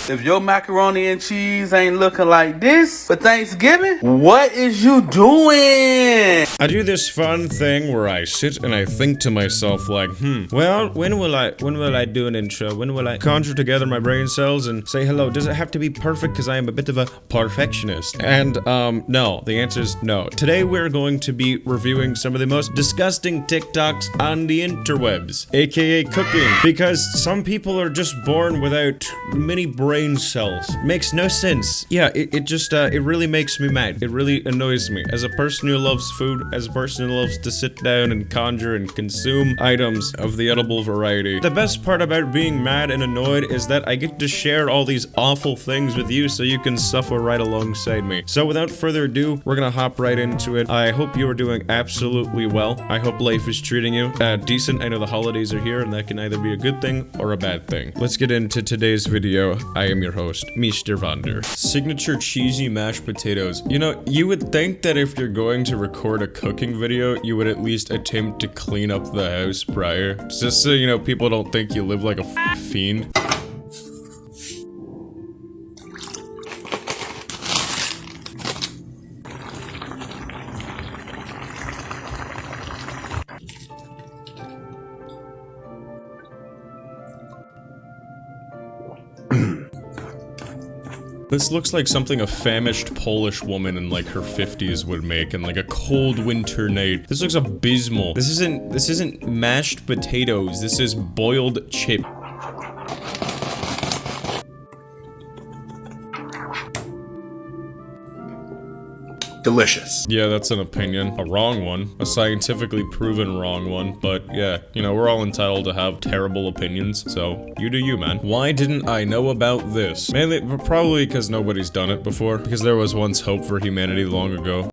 If your macaroni and cheese ain't looking like this for Thanksgiving, what is you doing? I do this fun thing where I sit and I think to myself like, well, when will I do an intro? When will I conjure together my brain cells and say hello? Does it have to be perfect? Because I am a bit of a perfectionist. And, no. The answer is no. Today we're going to be reviewing some of the most disgusting TikToks on the interwebs, aka cooking. Because some people are just born without many brain cells. Makes no sense. Yeah, it really makes me mad. It really annoys me. As a person who loves food, as a person who loves to sit down and conjure and consume items of the edible variety. The best part about being mad and annoyed is that I get to share all these awful things with you so you can suffer right alongside me. So without further ado, we're gonna hop right into it. I hope you are doing absolutely well. I hope life is treating you decent. I know the holidays are here and that can either be a good thing or a bad thing. Let's get into today's video. I am your host, HiI'mWonder. Signature cheesy mashed potatoes. You know, you would think that if you're going to record a cooking video, you would at least attempt to clean up the house prior. Just so, you know, people don't think you live like a fiend. This looks like something a famished Polish woman in like her 50s would make in like a cold winter night. This looks abysmal. This isn't mashed potatoes. This is boiled chip. Delicious. Yeah, that's an opinion. A wrong one. A scientifically proven wrong one. But yeah, you know, we're all entitled to have terrible opinions, so you do you, man. Why didn't I know about this? Mainly, probably because nobody's done it before. Because there was once hope for humanity long ago.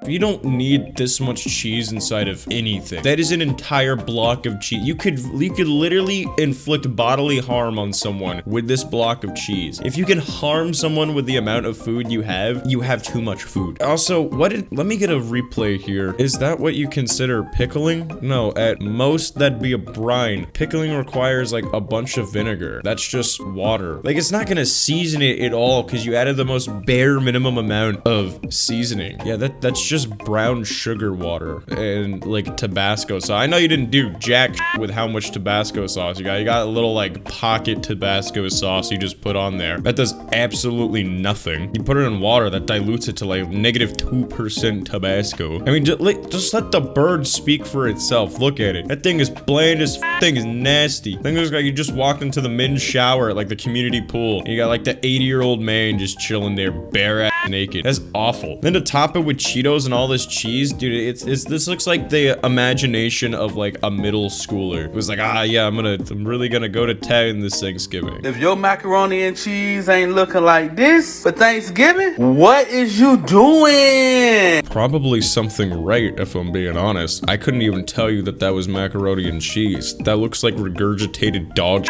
You don't need this much cheese inside of anything. That is an entire block of cheese. You could literally inflict bodily harm on someone with this block of cheese. If you can harm someone with the amount of food you have too much food. Also, let me get a replay here. Is that what you consider pickling? No, at most that'd be a brine. Pickling requires like a bunch of vinegar. That's just water. Like it's not gonna season it at all because you added the most bare minimum amount of seasoning. Yeah, that's just brown sugar water and like Tabasco sauce. I know you didn't do jack with how much Tabasco sauce you got. You got a little like pocket Tabasco sauce you just put on there. That does absolutely nothing. You put it in water, that dilutes it to like -2% Tabasco. I mean, just let the bird speak for itself. Look at it. That thing is bland as thing is nasty. Thing looks like you just walked into the men's shower at like the community pool. And you got like the 80-year-old man just chilling there bare ass naked. That's awful. Then to top it with Cheetos and all this cheese, dude, this looks like the imagination of like a middle schooler. It was like, yeah, I'm really gonna go to town this Thanksgiving. If your macaroni and cheese ain't looking like this for Thanksgiving, what is you doing? Probably something right, if I'm being honest. I couldn't even tell you that was macaroni and cheese. That looks like regurgitated dog.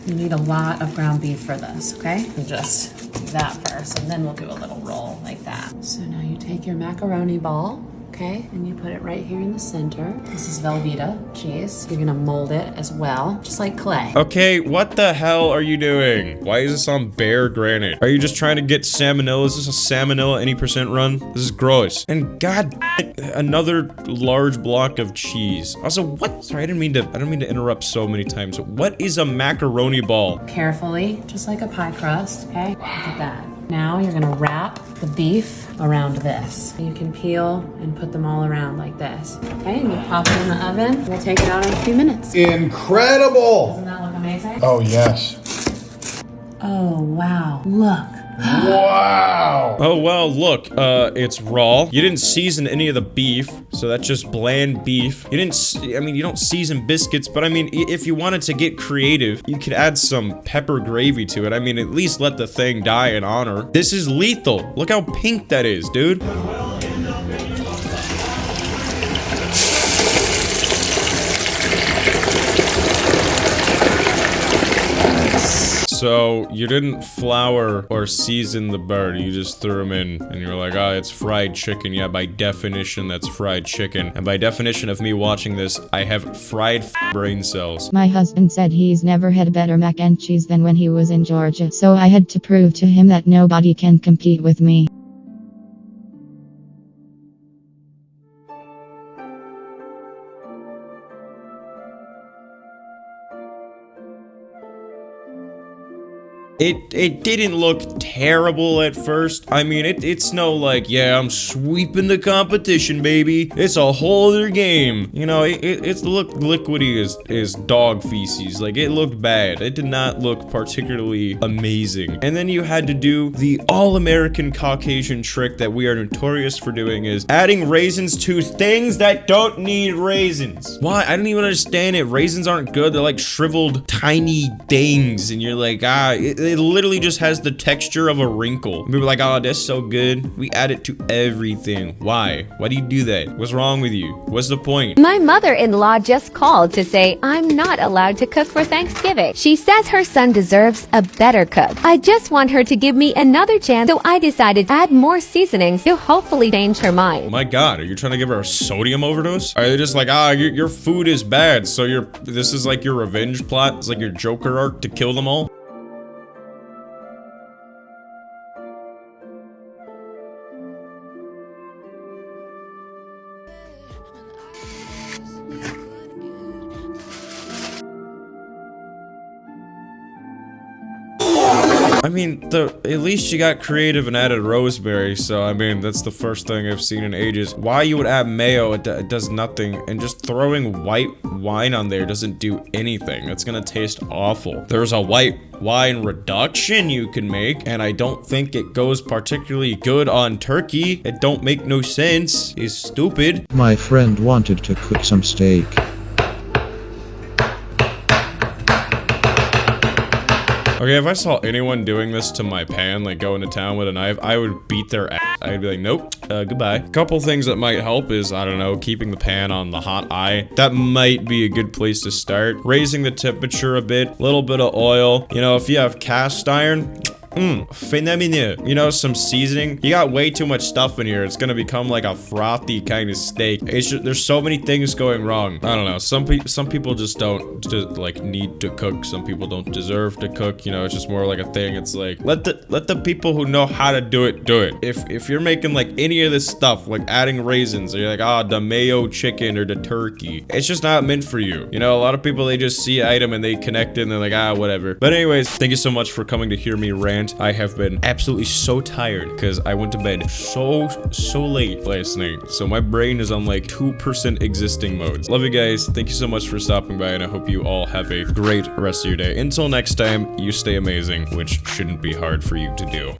You need a lot of ground beef for this, okay? And just do that first, and then we'll do a little roll like that. So now you take your macaroni ball, okay? And you put it right here in the center. This is Velveeta cheese. You're gonna mold it as well, just like clay. Okay, what the hell are you doing? Why is this on bare granite? Are you just trying to get salmonella? Is this a salmonella any % run? This is gross. And god, another large block of cheese. Also, what? Sorry, I didn't mean to interrupt so many times. What is a macaroni ball? Carefully, just like a pie crust, okay? Look at that. Now you're gonna wrap the beef around this. You can peel and put them all around like this. Okay, and you pop it in the oven. We'll take it out in a few minutes. Incredible! Doesn't that look amazing? Oh, yes. Oh, wow. Look. Wow! Oh, well, look, it's raw. You didn't season any of the beef, so that's just bland beef. You don't season biscuits, but I mean, if you wanted to get creative, you could add some pepper gravy to it. I mean, at least let the thing die in honor. This is lethal. Look how pink that is, dude. So you didn't flour or season the bird, you just threw them in and you're like, oh, it's fried chicken. Yeah, by definition, that's fried chicken. And by definition of me watching this, I have fried brain cells. My husband said he's never had better mac and cheese than when he was in Georgia, so I had to prove to him that nobody can compete with me. It didn't look terrible at first. I mean, it's no like, yeah, I'm sweeping the competition, baby. It's a whole other game. You know, it looked liquidy as dog feces. Like, it looked bad. It did not look particularly amazing. And then you had to do the all-American Caucasian trick that we are notorious for doing, is adding raisins to things that don't need raisins. Why? I don't even understand it. Raisins aren't good. They're like shriveled tiny things. And you're like, it literally just has the texture of a wrinkle. We were like, oh, that's so good. We add it to everything. Why? Why do you do that? What's wrong with you? What's the point? My mother-in-law just called to say I'm not allowed to cook for Thanksgiving. She says her son deserves a better cook. I just want her to give me another chance, so I decided to add more seasonings to hopefully change her mind. Oh my God, are you trying to give her a sodium overdose? Are they just like, your food is bad, so this is like your revenge plot? It's like your Joker arc to kill them all? I mean, at least you got creative and added rosemary, so I mean, that's the first thing I've seen in ages. Why you would add mayo, it does nothing, and just throwing white wine on there doesn't do anything. It's gonna taste awful. There's a white wine reduction you can make, and I don't think it goes particularly good on turkey. It don't make no sense. It's stupid. My friend wanted to cook some steak. Okay, if I saw anyone doing this to my pan, like going to town with a knife, I would beat their ass. I'd be like, nope, goodbye. Couple things that might help is, I don't know, keeping the pan on the hot eye. That might be a good place to start. Raising the temperature a bit, little bit of oil. You know, if you have cast iron, phenomenal. You know, some seasoning. You got way too much stuff in here. It's gonna become like a frothy kind of steak. It's just, there's so many things going wrong. I don't know. Some people just don't like need to cook. Some people don't deserve to cook. You know, it's just more like a thing. It's like, let the people who know how to do it do it. If you're making like any of this stuff, like adding raisins, or you're like, the mayo chicken or the turkey, it's just not meant for you. You know, a lot of people, they just see an item and they connect it and they're like, whatever. But anyways, thank you so much for coming to hear me rant. I have been absolutely so tired because I went to bed so late last night. So my brain is on like 2% existing modes. Love you guys. Thank you so much for stopping by, and I hope you all have a great rest of your day. Until next time, you stay amazing, which shouldn't be hard for you to do.